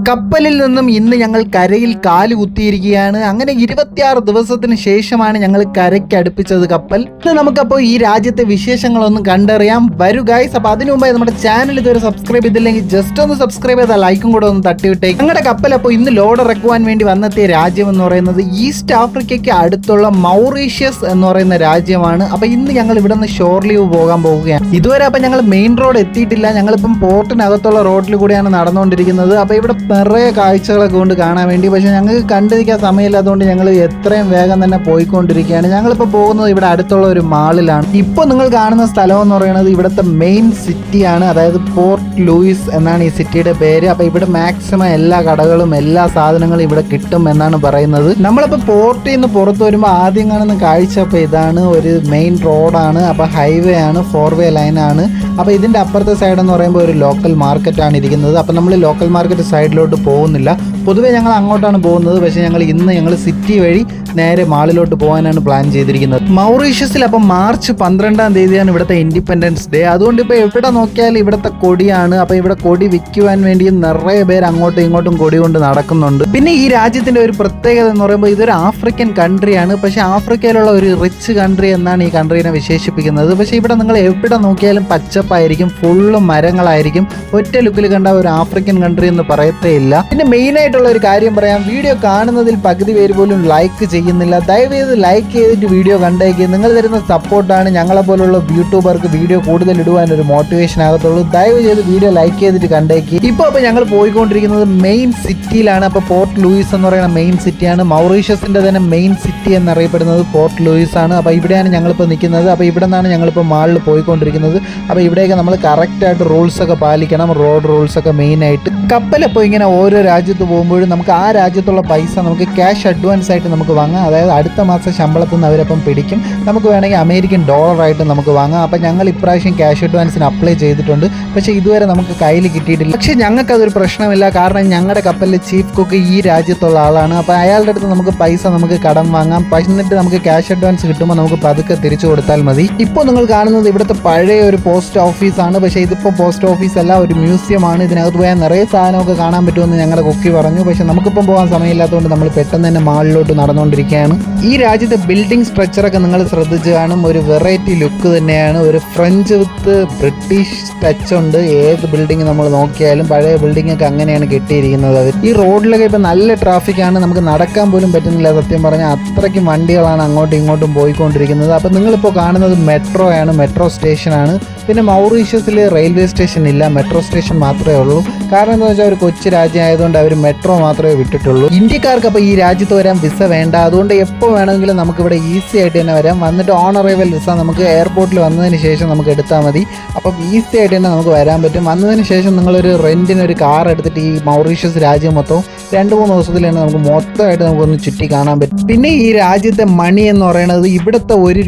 കപ്പലിൽ നിന്നും ഇന്ന് ഞങ്ങൾ കരയിൽ കാല് കുത്തിയിരിക്കുകയാണ്. അങ്ങനെ 26 ദിവസത്തിന് ശേഷമാണ് ഞങ്ങൾ കരയ്ക്ക് അടുപ്പിച്ചത് കപ്പൽ. ഇന്ന് നമുക്കപ്പോൾ ഈ രാജ്യത്തെ വിശേഷങ്ങളൊന്നും കണ്ടറിയാം. വരൂ ഗൈസ്. അപ്പോൾ അതിനു മുമ്പായി നമ്മുടെ ചാനൽ ഇതുവരെ സബ്സ്ക്രൈബ് ചെയ്തില്ലെങ്കിൽ ജസ്റ്റ് ഒന്ന് സബ്സ്ക്രൈബ് ചെയ്താൽ ലൈക്കും കൂടെ ഒന്ന് തട്ടിവിട്ടേ. ഞങ്ങളുടെ കപ്പൽ അപ്പോൾ ഇന്ന് ലോഡ് ഇറക്കുവാൻ വേണ്ടി വന്നെത്തിയ രാജ്യം എന്ന് പറയുന്നത് ഈസ്റ്റ് ആഫ്രിക്കയ്ക്ക് അടുത്തുള്ള മൗറീഷ്യസ് എന്ന് പറയുന്ന രാജ്യമാണ്. അപ്പോൾ ഇന്ന് ഞങ്ങൾ ഇവിടെ നിന്ന് ഷോർ ലീവ് പോകാൻ പോവുകയാണ്. ഇതുവരെ അപ്പോൾ ഞങ്ങൾ മെയിൻ റോഡ് എത്തിയിട്ടില്ല. ഞങ്ങളിപ്പം പോർട്ടിനകത്തുള്ള റോഡിൽ കൂടെയാണ് നടന്നുകൊണ്ടിരിക്കുന്നത്. അപ്പോൾ ഇവിടെ നിറയെ കാഴ്ചകളൊക്കെ കൊണ്ട് കാണാൻ വേണ്ടി, പക്ഷേ ഞങ്ങൾക്ക് കണ്ടിരിക്കാൻ സമയമില്ലാത്തതുകൊണ്ട് ഞങ്ങൾ എത്രയും വേഗം തന്നെ പോയിക്കൊണ്ടിരിക്കുകയാണ്. ഞങ്ങളിപ്പോൾ പോകുന്നത് ഇവിടെ അടുത്തുള്ള ഒരു മാളിലാണ്. ഇപ്പോൾ നിങ്ങൾ കാണുന്ന സ്ഥലം എന്ന് പറയുന്നത് ഇവിടുത്തെ മെയിൻ സിറ്റിയാണ്, അതായത് പോർട്ട് ലൂയിസ് എന്നാണ് ഈ സിറ്റിയുടെ പേര്. അപ്പോൾ ഇവിടെ മാക്സിമം എല്ലാ കടകളും എല്ലാ സാധനങ്ങളും ഇവിടെ കിട്ടും എന്നാണ് പറയുന്നത്. നമ്മളിപ്പോൾ പോർട്ടിൽ നിന്ന് പുറത്ത് വരുമ്പോൾ ആദ്യം കാണുന്ന കാഴ്ച അപ്പോൾ ഇതാണ്, ഒരു മെയിൻ റോഡാണ്. അപ്പോൾ ഹൈവേ ആണ്, 4-വേ ലൈനാണ്. അപ്പോൾ ഇതിൻ്റെ അപ്പുറത്തെ സൈഡ് എന്ന് പറയുമ്പോൾ ഒരു ലോക്കൽ മാർക്കറ്റാണ് ഇരിക്കുന്നത്. അപ്പോൾ നമ്മൾ ലോക്കൽ മാർക്കറ്റ് സൈഡിലോട്ട് പോകുന്നില്ല. പൊതുവെ ഞങ്ങൾ അങ്ങോട്ടാണ് പോകുന്നത്, പക്ഷേ ഞങ്ങൾ സിറ്റി വഴി നേരെ മാളിലോട്ട് പോകാനാണ് പ്ലാൻ ചെയ്തിരിക്കുന്നത്. മൗറീഷ്യസിൽ അപ്പം മാർച്ച് 12-ാം തീയതിയാണ് ഇവിടുത്തെ ഇൻഡിപെൻഡൻസ് ഡേ. അതുകൊണ്ട് ഇപ്പോൾ എവിടെ നോക്കിയാലും ഇവിടുത്തെ കൊടിയാണ്. അപ്പോൾ ഇവിടെ കൊടി വിൽക്കുവാൻ വേണ്ടി നിറയെ പേര് അങ്ങോട്ടും ഇങ്ങോട്ടും കൊടി കൊണ്ട് നടക്കുന്നുണ്ട്. പിന്നെ ഈ രാജ്യത്തിൻ്റെ ഒരു പ്രത്യേകത എന്ന് പറയുമ്പോൾ ഇതൊരു ആഫ്രിക്കൻ കൺട്രിയാണ്. പക്ഷേ ആഫ്രിക്കയിലുള്ള ഒരു റിച്ച് കൺട്രി എന്നാണ് ഈ കൺട്രീനെ വിശേഷിപ്പിക്കുന്നത്. പക്ഷേ ഇവിടെ നിങ്ങൾ എവിടെ നോക്കിയാലും പച്ചപ്പായിരിക്കും, ഫുള്ള് മരങ്ങളായിരിക്കും. ഒറ്റ ലുക്കിൽ കണ്ട ഒരു ആഫ്രിക്കൻ കൺട്രി എന്ന് പറയത്തേ ഇല്ല. പിന്നെ മെയിനായിട്ടുള്ള ഒരു കാര്യം പറയാം, വീഡിയോ കാണുന്നതിൽ പകുതി പേര് പോലും ലൈക്ക് ചെയ്യുന്നില്ല. ദയവേത് ലൈക്ക് ചെയ്തിട്ട് വീഡിയോ കണ്ടേക്ക്. നിങ്ങൾ തരുന്ന സപ്പോർട്ടാണ് ഞങ്ങളെ പോലുള്ള യൂട്യൂബർക്ക് വീഡിയോ കൂടുതൽ ഇടുവാൻ ഒരു മോട്ടിവേഷൻ ആകത്തുള്ളൂ. ദയവ് ചെയ്ത് വീഡിയോ ലൈക്ക് ചെയ്തിട്ട് കണ്ടേക്ക്. ഇപ്പോൾ ഞങ്ങൾ പോയിക്കൊണ്ടിരിക്കുന്നത് മെയിൻ സിറ്റിയിലാണ്. അപ്പോൾ പോർട്ട് ലൂയിസ് എന്ന് പറയുന്ന മെയിൻ സിറ്റിയാണ്. മൗറീഷ്യസിൻ്റെ തന്നെ മെയിൻ സിറ്റി എന്നറിയപ്പെടുന്നത് പോർട്ട് ലൂയിസ് ആണ്. അപ്പോൾ ഇവിടെയാണ് ഞങ്ങളിപ്പോൾ നിൽക്കുന്നത്. അപ്പോൾ ഇവിടെ നിന്നാണ് ഞങ്ങളിപ്പോൾ മാളിൽ പോയിക്കൊണ്ടിരിക്കുന്നത്. അപ്പോൾ ഇവിടെയൊക്കെ നമ്മൾ കറക്റ്റായിട്ട് റൂൾസൊക്കെ പാലിക്കണം, റോഡ് റൂൾസൊക്കെ മെയിനായിട്ട്. കപ്പലപ്പോൾ ഇങ്ങനെ ഓരോ രാജ്യത്ത് പോകുമ്പോഴും നമുക്ക് ആ രാജ്യത്തുള്ള പൈസ നമുക്ക് ക്യാഷ് അഡ്വാൻസ് ആയിട്ട് നമുക്ക് വാങ്ങാം. അതായത് അടുത്ത മാസം ശമ്പളത്തിൽ നിന്ന് അവരപ്പം പിടിക്കും. നമുക്ക് വേണമെങ്കിൽ അമേരിക്കൻ ഡോളറായിട്ട് നമുക്ക് വാങ്ങാം. അപ്പോൾ ഞങ്ങൾ ഇപ്രാവശ്യം ക്യാഷ് അഡ്വാൻസിന് അപ്ലൈ ചെയ്തിട്ടുണ്ട്, പക്ഷേ ഇതുവരെ നമുക്ക് കയ്യിൽ കിട്ടിയിട്ടില്ല. പക്ഷേ ഞങ്ങൾക്കതൊരു പ്രശ്നമില്ല, കാരണം ഞങ്ങളുടെ കപ്പലിലെ ചീഫ് കുക്ക് ഈ രാജ്യത്തുള്ള ആളാണ്. അപ്പോൾ അയാളുടെ അടുത്ത് നമുക്ക് പൈസ നമുക്ക് കടം വാങ്ങാം. എന്നിട്ട് നമുക്ക് ക്യാഷ് അഡ്വാൻസ് കിട്ടുമ്പോൾ നമുക്ക് പതുക്കെ തിരിച്ചു കൊടുത്താൽ മതി. ഇപ്പോൾ നിങ്ങൾ കാണുന്നത് ഇവിടുത്തെ പഴയ ഒരു പോസ്റ്റ് ഓഫീസാണ്. പക്ഷേ ഇതിപ്പോൾ പോസ്റ്റ് ഓഫീസ് അല്ല, ഒരു മ്യൂസിയമാണ്. ഇതിനകത്ത് പോയാൽ നിറയെ സാധനമൊക്കെ കാണാൻ പറ്റുമെന്ന് ഞങ്ങളുടെ കുക്കി പറഞ്ഞു. പക്ഷേ നമുക്കിപ്പം പോകാൻ സമയമില്ലാത്തതുകൊണ്ട് നമ്മൾ പെട്ടെന്ന് തന്നെ മാളിലോട്ട് നടന്നുകൊണ്ടിരിക്കുകയാണ്. ഈ രാജ്യത്തെ ബിൽഡിംഗ് സ്ട്രക്ചറൊക്കെ നിങ്ങൾ ശ്രദ്ധിച്ച് കാണും, ഒരു വെറൈറ്റി ലുക്ക് തന്നെയാണ്. ഒരു ഫ്രഞ്ച് വിത്ത് ബ്രിട്ടീഷ് ടച്ച് ഉണ്ട്. ഏത് ബിൽഡിംഗ് നമ്മൾ നോക്കിയാലും പഴയ ബിൽഡിംഗ് ഒക്കെ അങ്ങനെയാണ് കെട്ടിയിരിക്കുന്നത്. ഈ റോഡിലൊക്കെ ഇപ്പം നല്ല ട്രാഫിക്കാണ്, നമുക്ക് നടക്കാൻ പോലും പറ്റുന്നില്ല. സത്യം പറഞ്ഞാൽ അത്രയ്ക്കും വണ്ടികളാണ് അങ്ങോട്ടും ഇങ്ങോട്ടും പോയിക്കൊണ്ടിരിക്കുന്നത്. അപ്പം നിങ്ങളിപ്പോൾ കാണുന്നത് മെട്രോ ആണ്, മെട്രോ സ്റ്റേഷനാണ്. പിന്നെ മൗറീഷ്യസിൽ റെയിൽവേ സ്റ്റേഷൻ ഇല്ല, മെട്രോ സ്റ്റേഷൻ മാത്രമേ ഉള്ളൂ. കാരണം എന്താ വെച്ചാൽ ഒരു കൊച്ചു രാജ്യം ആയതുകൊണ്ട് അവർ മെട്രോ മാത്രമേ വിട്ടിട്ടുള്ളൂ. ഇന്ത്യക്കാർക്ക് അപ്പോൾ ഈ രാജ്യത്ത് വരാൻ വിസ വേണ്ട. അതുകൊണ്ട് എപ്പോൾ വേണമെങ്കിലും നമുക്കിവിടെ ഈസി ആയിട്ട് തന്നെ വരാം. വന്നിട്ട് ഓൺ അറൈവൽ വിസ നമുക്ക് എയർപോർട്ടിൽ വന്നതിന് ശേഷം നമുക്ക് എടുത്താൽ മതി. അപ്പം ഈസി ആയിട്ട് തന്നെ നമുക്ക് വരാൻ പറ്റും. വന്നതിന് ശേഷം നിങ്ങളൊരു റെൻറ്റിനൊരു കാർ എടുത്തിട്ട് ഈ മൗറീഷ്യസ് രാജ്യം മൊത്തം 2-3 ദിവസത്തിൽ തന്നെ നമുക്ക് മൊത്തമായിട്ട് നമുക്കൊന്ന് ചുറ്റി കാണാൻ പറ്റും. പിന്നെ ഈ രാജ്യത്തെ മണി എന്ന് പറയുന്നത്, ഇവിടുത്തെ 1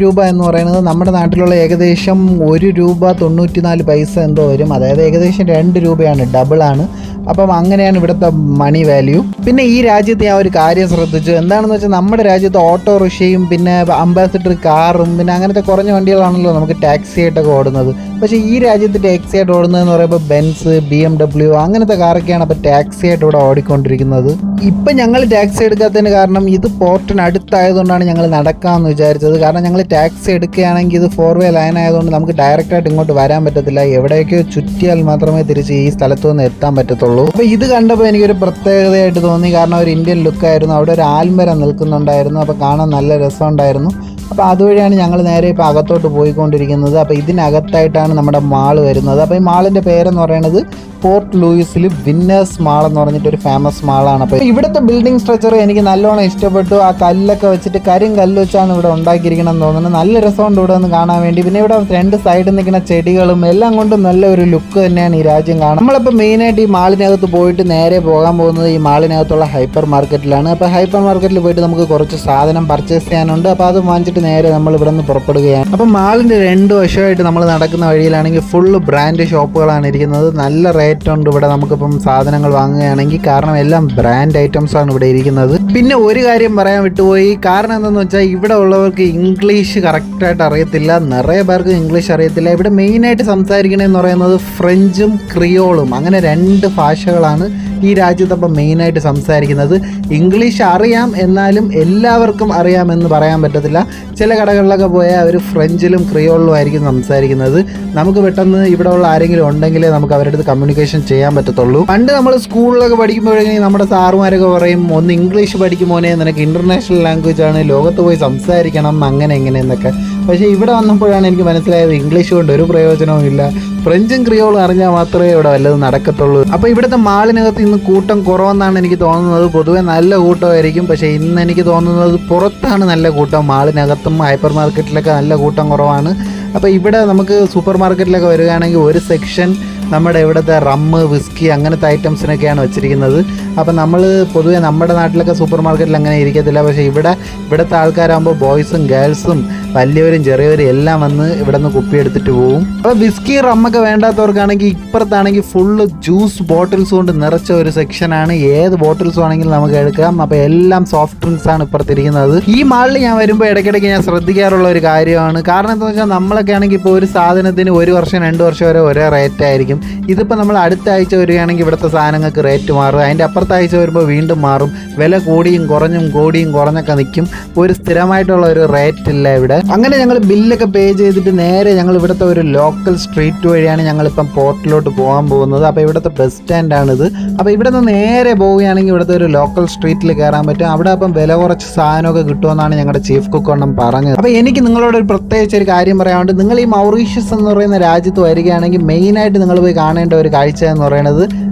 രൂപ എന്ന് പറയുന്നത് നമ്മുടെ നാട്ടിലുള്ള ഏകദേശം 1 രൂപ 94 പൈസ എന്തോ വരും. അതായത് ഏകദേശം 2 രൂപയാണ്, ഡബിളാണ്. അപ്പം അങ്ങനെയാണ് ഇവിടുത്തെ മണി വാല്യൂ. പിന്നെ ഈ രാജ്യത്ത് ഞാൻ ഒരു കാര്യം ശ്രദ്ധിച്ചു. എന്താണെന്ന് വെച്ചാൽ നമ്മുടെ രാജ്യത്ത് ഓട്ടോറിക്ഷയും പിന്നെ അംബാസിഡർ കാറും പിന്നെ അങ്ങനത്തെ കുറഞ്ഞ വണ്ടികളാണല്ലോ നമുക്ക് ടാക്സി ആയിട്ടൊക്കെ ഓടുന്നത്. പക്ഷേ ഈ രാജ്യത്ത് ടാക്സി ആയിട്ട് ഓടുന്നതെന്ന് പറയുമ്പോൾ ബെൻസ്, BMW അങ്ങനത്തെ കാറൊക്കെയാണ് അപ്പോൾ ടാക്സി ആയിട്ട് ഇവിടെ ഓടിക്കൊണ്ടിരിക്കുന്നത്. ഇപ്പം ഞങ്ങൾ ടാക്സി എടുക്കാത്തതിന് കാരണം ഇത് പോർട്ടിന് അടുത്തായതുകൊണ്ടാണ് ഞങ്ങൾ നടക്കാമെന്ന് വിചാരിച്ചത്. കാരണം ഞങ്ങൾ ടാക്സി എടുക്കുകയാണെങ്കിൽ ഇത് 4-വേ ലൈൻ ആയതുകൊണ്ട് നമുക്ക് ഡയറക്റ്റായിട്ട് ഇങ്ങോട്ട് വരാൻ പറ്റത്തില്ല. എവിടെയൊക്കെ ചുറ്റിയാൽ മാത്രമേ തിരിച്ച് ഈ സ്ഥലത്തു നിന്ന് എത്താൻ പറ്റത്തുള്ളൂ. അപ്പോൾ ഇത് കണ്ടപ്പോൾ എനിക്കൊരു പ്രത്യേകതയായിട്ട് തോന്നി. കാരണം ഒരു ഇന്ത്യൻ ലുക്കായിരുന്നു. അവിടെ ഒരു ആൽമരം നിൽക്കുന്നുണ്ടായിരുന്നു. അപ്പോൾ കാണാൻ നല്ല രസമുണ്ടായിരുന്നു. അപ്പോൾ അതുവഴിയാണ് ഞങ്ങൾ നേരെ ഇപ്പോൾ അകത്തോട്ട് പോയിക്കൊണ്ടിരിക്കുന്നത്. അപ്പോൾ ഇതിനകത്തായിട്ടാണ് നമ്മുടെ മാൾ വരുന്നത്. അപ്പോൾ ഈ മാളിൻ്റെ പേരെന്ന് പറയുന്നത് പോർട്ട് ലൂയിസിൽ വിന്നേഴ്സ് മാൾ എന്ന് പറഞ്ഞിട്ടൊരു ഫേമസ് മാളാണ്. അപ്പോൾ ഇവിടുത്തെ ബിൽഡിംഗ് സ്ട്രക്ചർ എനിക്ക് നല്ലോണം ഇഷ്ടപ്പെട്ടു. ആ കല്ലൊക്കെ വെച്ചിട്ട് കല്ല് വെച്ചാണ് ഇവിടെ ഉണ്ടാക്കിയിരിക്കണം തോന്നുന്നത്. നല്ല രസമുണ്ട് ഇവിടെ ഒന്ന് കാണാൻ വേണ്ടി. പിന്നെ ഇവിടെ 2 സൈഡിൽ നിൽക്കുന്ന ചെടികളും എല്ലാം കൊണ്ടും നല്ല ഒരു ലുക്ക് തന്നെയാണ് ഈ രാജ്യം കാണാൻ. നമ്മളിപ്പോൾ മെയിനായിട്ട് ഈ മാളിനകത്ത് പോയിട്ട് നേരെ പോകാൻ പോകുന്നത് ഈ മാളിനകത്തുള്ള ഹൈപ്പർ മാർക്കറ്റിലാണ്. അപ്പോൾ ഹൈപ്പർ മാർക്കറ്റിൽ പോയിട്ട് നമുക്ക് കുറച്ച് സാധനം പർച്ചേസ് ചെയ്യാനുണ്ട്. അപ്പോൾ അത് വാങ്ങിച്ചിട്ട് നേരെ നമ്മൾ ഇവിടെ നിന്ന് പുറപ്പെടുകയാണ്. അപ്പം മാളിൻ്റെ 2 വശമായിട്ട് നമ്മൾ നടക്കുന്ന വഴിയിലാണെങ്കിൽ ഫുള്ള് ബ്രാൻഡ് ഷോപ്പുകളാണ് ഇരിക്കുന്നത്. നല്ല റേറ്റ് ഉണ്ട് ഇവിടെ നമുക്കിപ്പം സാധനങ്ങൾ വാങ്ങുകയാണെങ്കിൽ. കാരണം എല്ലാം ബ്രാൻഡ് ഐറ്റംസ് ആണ് ഇവിടെ ഇരിക്കുന്നത്. പിന്നെ ഒരു കാര്യം പറയാൻ വിട്ടുപോയി. കാരണം എന്താണെന്ന് വെച്ചാൽ ഇവിടെ ഉള്ളവർക്ക് ഇംഗ്ലീഷ് കറക്റ്റായിട്ട് അറിയത്തില്ല. നിറയെ പേർക്ക് ഇംഗ്ലീഷ് അറിയത്തില്ല. ഇവിടെ മെയിനായിട്ട് സംസാരിക്കണമെന്ന് പറയുന്നത് ഫ്രഞ്ചും ക്രിയോളും, അങ്ങനെ 2 ഭാഷകളാണ് ഈ രാജ്യത്ത് അപ്പം മെയിനായിട്ട് സംസാരിക്കുന്നത്. ഇംഗ്ലീഷ് അറിയാം, എന്നാലും എല്ലാവർക്കും അറിയാമെന്ന് പറയാൻ പറ്റത്തില്ല. ചില കടകളിലൊക്കെ പോയാൽ അവർ ഫ്രഞ്ചിലും ക്രിയോളിലും ആയിരിക്കും സംസാരിക്കുന്നത്. നമുക്ക് പെട്ടെന്ന് ഇവിടെ ഉള്ള ആരെങ്കിലും ഉണ്ടെങ്കിലേ നമുക്ക് അവരുടെ അടുത്ത് കമ്മ്യൂണിക്കേഷൻ ചെയ്യാൻ പറ്റത്തുള്ളൂ. പണ്ട് നമ്മൾ സ്കൂളിലൊക്കെ പഠിക്കുമ്പോഴെങ്കിൽ നമ്മുടെ സാറുമാരൊക്കെ പറയും, ഒന്ന് ഇംഗ്ലീഷ് പഠിക്കുമോനെ, നിനക്ക് ഇൻ്റർനാഷണൽ ലാംഗ്വേജ് ആണ്, ലോകത്ത് പോയി സംസാരിക്കണം അങ്ങനെ എങ്ങനെയെന്നൊക്കെ. പക്ഷേ ഇവിടെ വന്നപ്പോഴാണ് എനിക്ക് മനസ്സിലായത് ഇംഗ്ലീഷ് കൊണ്ട് ഒരു പ്രയോജനവും ഇല്ല, ഫ്രഞ്ചും ക്രിയോളും അറിഞ്ഞാൽ മാത്രമേ ഇവിടെ വല്ലതും നടക്കത്തുള്ളൂ. അപ്പോൾ ഇവിടുത്തെ മാളിനകത്ത് ഇന്ന് കൂട്ടം കുറവെന്നാണ് എനിക്ക് തോന്നുന്നത്. പൊതുവെ നല്ല കൂട്ടമായിരിക്കും, പക്ഷേ ഇന്ന് എനിക്ക് തോന്നുന്നത് പുറത്താണ് നല്ല കൂട്ടം. മാളിനകത്തും ഹൈപ്പർ മാർക്കറ്റിലൊക്കെ നല്ല കൂട്ടം കുറവാണ്. അപ്പോൾ ഇവിടെ നമുക്ക് സൂപ്പർ മാർക്കറ്റിലൊക്കെ വരികയാണെങ്കിൽ ഒരു സെക്ഷൻ നമ്മുടെ ഇവിടുത്തെ റമ്മ്, വിസ്കി അങ്ങനത്തെ ഐറ്റംസിനൊക്കെയാണ് വെച്ചിരിക്കുന്നത്. അപ്പം നമ്മൾ പൊതുവെ നമ്മുടെ നാട്ടിലൊക്കെ സൂപ്പർ മാർക്കറ്റിൽ അങ്ങനെ ഇരിക്കത്തില്ല. പക്ഷേ ഇവിടുത്തെ ആൾക്കാരാകുമ്പോൾ ബോയ്സും ഗേൾസും വലിയവരും ചെറിയവരും എല്ലാം വന്ന് ഇവിടെ നിന്ന് കുപ്പിയെടുത്തിട്ട് പോകും. അപ്പോൾ വിസ്കി റമ്മൊക്കെ വേണ്ടാത്തവർക്കാണെങ്കിൽ ഇപ്പുറത്താണെങ്കിൽ ഫുള്ള് ജ്യൂസ് ബോട്ടിൽസ് കൊണ്ട് നിറച്ച ഒരു സെക്ഷനാണ്. ഏത് ബോട്ടിൽസ് വേണമെങ്കിലും നമുക്ക് എടുക്കാം. അപ്പോൾ എല്ലാം സോഫ്റ്റ് ഡ്രിങ്ക്സ് ആണ് ഇപ്പുറത്തിരിക്കുന്നത്. ഈ മാളിൽ ഞാൻ വരുമ്പോൾ ഇടയ്ക്കിടയ്ക്ക് ഞാൻ ശ്രദ്ധിക്കാറുള്ള ഒരു കാര്യമാണ്. കാരണം എന്താണെന്ന് വെച്ചാൽ നമ്മളൊക്കെ ആണെങ്കിൽ ഇപ്പോൾ ഒരു സാധനത്തിന് 1 വർഷം 2 വർഷം വരെ ഒരേ റേറ്റ് ആയിരിക്കും. ഇതിപ്പോൾ നമ്മൾ അടുത്ത ആഴ്ച വരികയാണെങ്കിൽ ഇവിടുത്തെ സാധനങ്ങൾക്ക് റേറ്റ് മാറും, അതിൻ്റെ അപ്പുറത്തെ ആഴ്ച വരുമ്പോൾ വീണ്ടും മാറും. വില കൂടിയും കുറഞ്ഞൊക്കെ നിൽക്കും. ഒരു സ്ഥിരമായിട്ടുള്ള ഒരു റേറ്റ് ഇല്ല ഇവിടെ. അങ്ങനെ ഞങ്ങൾ ബില്ലൊക്കെ പേ ചെയ്തിട്ട് നേരെ ഞങ്ങൾ ഇവിടുത്തെ ഒരു ലോക്കൽ സ്ട്രീറ്റ് വഴിയാണ് ഞങ്ങളിപ്പം പോർട്ടിലോട്ട് പോകാൻ പോകുന്നത്. അപ്പോൾ ഇവിടുത്തെ ബസ് സ്റ്റാൻഡാണിത്. അപ്പോൾ ഇവിടെ നിന്ന് നേരെ പോവുകയാണെങ്കിൽ ഇവിടുത്തെ ഒരു ലോക്കൽ സ്ട്രീറ്റിൽ കയറാൻ പറ്റും. അവിടെ അപ്പം വില കുറച്ച് സാധനമൊക്കെ കിട്ടുമെന്നാണ് ഞങ്ങളുടെ ചീഫ് കുക്ക് ഒന്നും പറഞ്ഞത്. അപ്പോൾ എനിക്ക് നിങ്ങളോട് ഒരു പ്രത്യേകിച്ച് ഒരു കാര്യം പറയാനുണ്ട്. നിങ്ങൾ ഈ മൗറീഷ്യസ് എന്ന് പറയുന്ന രാജ്യത്ത് വരികയാണെങ്കിൽ മെയിനായിട്ട് നിങ്ങൾ പോയി കാണേണ്ട ഒരു കാഴ്ച എന്ന് പറയുന്നത്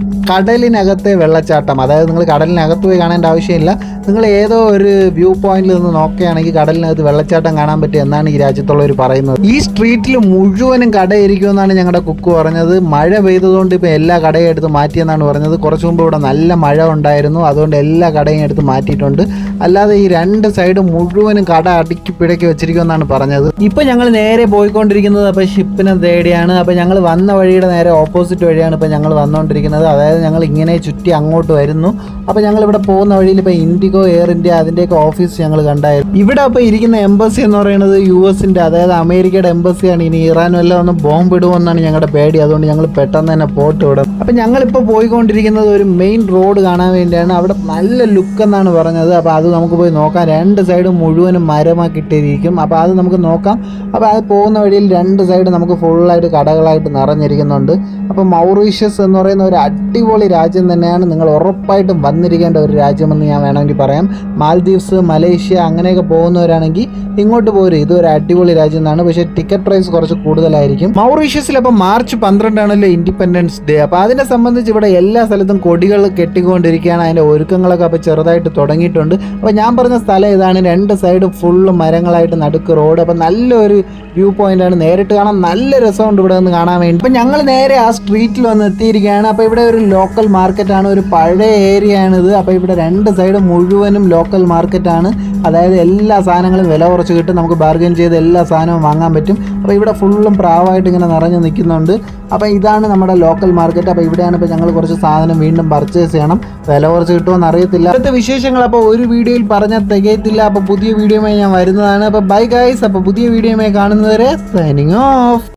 കടലിനകത്തെ വെള്ളച്ചാട്ടം. അതായത് നിങ്ങൾ കടലിനകത്ത് പോയി കാണേണ്ട ആവശ്യമില്ല. നിങ്ങൾ ഏതോ ഒരു വ്യൂ പോയിന്റിൽ നിന്ന് നോക്കുകയാണെങ്കിൽ കടലിനകത്ത് വെള്ളച്ചാട്ടം കാണാൻ പറ്റും എന്നാണ് ഈ രാജ്യത്തുള്ളവർ പറയുന്നത്. ഈ സ്ട്രീറ്റിൽ മുഴുവനും കടയിരിക്കുമെന്നാണ് ഞങ്ങളുടെ കുക്ക് പറഞ്ഞത്. മഴ പെയ്തതുകൊണ്ട് ഇപ്പോൾ എല്ലാ കടയും എടുത്ത് മാറ്റിയെന്നാണ് പറഞ്ഞത്. കുറച്ച് മുമ്പ് ഇവിടെ നല്ല മഴ ഉണ്ടായിരുന്നു, അതുകൊണ്ട് എല്ലാ കടയും എടുത്ത് മാറ്റിയിട്ടുണ്ട്. അല്ലാതെ ഈ 2 സൈഡ് മുഴുവനും കട അടുക്കി പിടക്കി വെച്ചിരിക്കുമെന്നാണ് പറഞ്ഞത്. ഇപ്പോൾ ഞങ്ങൾ നേരെ പോയിക്കൊണ്ടിരിക്കുന്നത് അപ്പോൾ ഷിപ്പിനെ തേടിയാണ്. അപ്പോൾ ഞങ്ങൾ വന്ന വഴിയുടെ നേരെ ഓപ്പോസിറ്റ് വഴിയാണ് ഇപ്പോൾ ഞങ്ങൾ വന്നുകൊണ്ടിരിക്കുന്നത്. അതായത് ഞങ്ങൾ ഇങ്ങനെ ചുറ്റി അങ്ങോട്ട് വരുന്നു. അപ്പോൾ ഞങ്ങൾ ഇവിടെ പോകുന്ന വഴിയിൽ ഇപ്പോൾ ഇൻഡിഗോ, എയർ ഇന്ത്യ അതിൻ്റെയൊക്കെ ഓഫീസ് ഞങ്ങൾ കണ്ടായിരുന്നു. ഇവിടെ അപ്പോൾ ഇരിക്കുന്ന എംബസി എന്ന് പറയുന്നത് US-ൻ്റെ, അതായത് അമേരിക്കയുടെ എംബസിയാണ്. ഇനി ഇറാനും എല്ലാം ഒന്ന് ബോംബ് ഇടുമെന്നാണ് ഞങ്ങളുടെ പേടി. അതുകൊണ്ട് ഞങ്ങൾ പെട്ടെന്ന് തന്നെ പോട്ട് വിടും. അപ്പോൾ ഞങ്ങളിപ്പോൾ പോയിക്കൊണ്ടിരിക്കുന്നത് ഒരു മെയിൻ റോഡ് കാണാൻ വേണ്ടിയാണ്. അവിടെ നല്ല ലുക്ക് എന്നാണ് പറഞ്ഞത്. അപ്പോൾ അത് നമുക്ക് പോയി നോക്കാം. 2 സൈഡും മുഴുവനും മരമാക്കിയിട്ടിരിക്കും. അപ്പോൾ അത് നമുക്ക് നോക്കാം. അപ്പോൾ അത് പോകുന്ന വഴിയിൽ 2 സൈഡ് നമുക്ക് ഫുള്ളായിട്ട് കടകളായിട്ട് നിറഞ്ഞിരിക്കുന്നുണ്ട്. അപ്പോൾ മൗറീഷ്യസ് എന്ന് പറയുന്ന ഒരു അടിപൊളി രാജ്യം തന്നെയാണ്. നിങ്ങൾ ഉറപ്പായിട്ടും വന്നിരിക്കേണ്ട ഒരു രാജ്യമെന്ന് ഞാൻ വേണമെങ്കിൽ പറയാം. മാൽദീവ്സ്, മലേഷ്യ അങ്ങനെയൊക്കെ പോകുന്നവരാണെങ്കിൽ ഇങ്ങോട്ട് പോരും. ഇതൊരു അടിപൊളി രാജ്യം എന്നാണ്. പക്ഷേ ടിക്കറ്റ് പ്രൈസ് കുറച്ച് കൂടുതലായിരിക്കും. മൗറീഷ്യസിൽ അപ്പോൾ മാർച്ച് 12 ആണല്ലോ ഇൻഡിപെൻഡൻസ് ഡേ. അപ്പോൾ അതിനെ സംബന്ധിച്ച് ഇവിടെ എല്ലാ സ്ഥലത്തും കൊടികൾ കെട്ടിക്കൊണ്ടിരിക്കുകയാണ്. അതിൻ്റെ ഒരുക്കങ്ങളൊക്കെ അപ്പോൾ ചെറുതായിട്ട് തുടങ്ങിയിട്ടുണ്ട്. അപ്പോൾ ഞാൻ പറഞ്ഞ സ്ഥലം ഇതാണ്. 2 സൈഡ് ഫുള്ള് മരങ്ങളായിട്ട് നടുക്ക് റോഡ്. അപ്പോൾ നല്ലൊരു വ്യൂ പോയിന്റാണ്. നേരിട്ട് കാണാൻ നല്ല രസമുണ്ട് ഇവിടെ നിന്ന് കാണാൻ വേണ്ടി. അപ്പോൾ ഞങ്ങൾ നേരെ ആ സ്ട്രീറ്റിൽ വന്ന് എത്തിയിരിക്കുകയാണ്. അപ്പോൾ ഇവിടെ ഒരു ലോക്കൽ മാർക്കറ്റാണ്, ഒരു പഴയ ഏരിയ ആണിത്. അപ്പോൾ ഇവിടെ 2 സൈഡ് മുഴുവനും ലോക്കൽ മാർക്കറ്റാണ്. അതായത് എല്ലാ സാധനങ്ങളും വില കുറച്ച് കിട്ടും. നമുക്ക് ബാർഗൈൻ ചെയ്ത് എല്ലാ സാധനവും വാങ്ങാൻ പറ്റും. അപ്പോൾ ഇവിടെ ഫുള്ളും പ്രാവായിട്ട് ഇങ്ങനെ നിറഞ്ഞു നിൽക്കുന്നുണ്ട്. അപ്പോൾ ഇതാണ് നമ്മുടെ ലോക്കൽ മാർക്കറ്റ്. അപ്പോൾ ഇവിടെയാണ് ഇപ്പോൾ ഞങ്ങൾ കുറച്ച് സാധനം വീണ്ടും പർച്ചേസ് ചെയ്യണം. വില കുറച്ച് കിട്ടുമെന്ന് അറിയത്തില്ല. ഇവിടുത്തെ വിശേഷങ്ങൾ അപ്പോൾ ഒരു വീഡിയോയിൽ പറഞ്ഞാൽ തികയത്തില്ല. അപ്പോൾ പുതിയ വീഡിയോയുമായി ഞാൻ വരുന്നതാണ്. അപ്പോൾ ബൈ ഗൈസ്. അപ്പോൾ പുതിയ വീഡിയോയുമായി കാണുന്നവരെ സൈനിങ് ഓഫ്.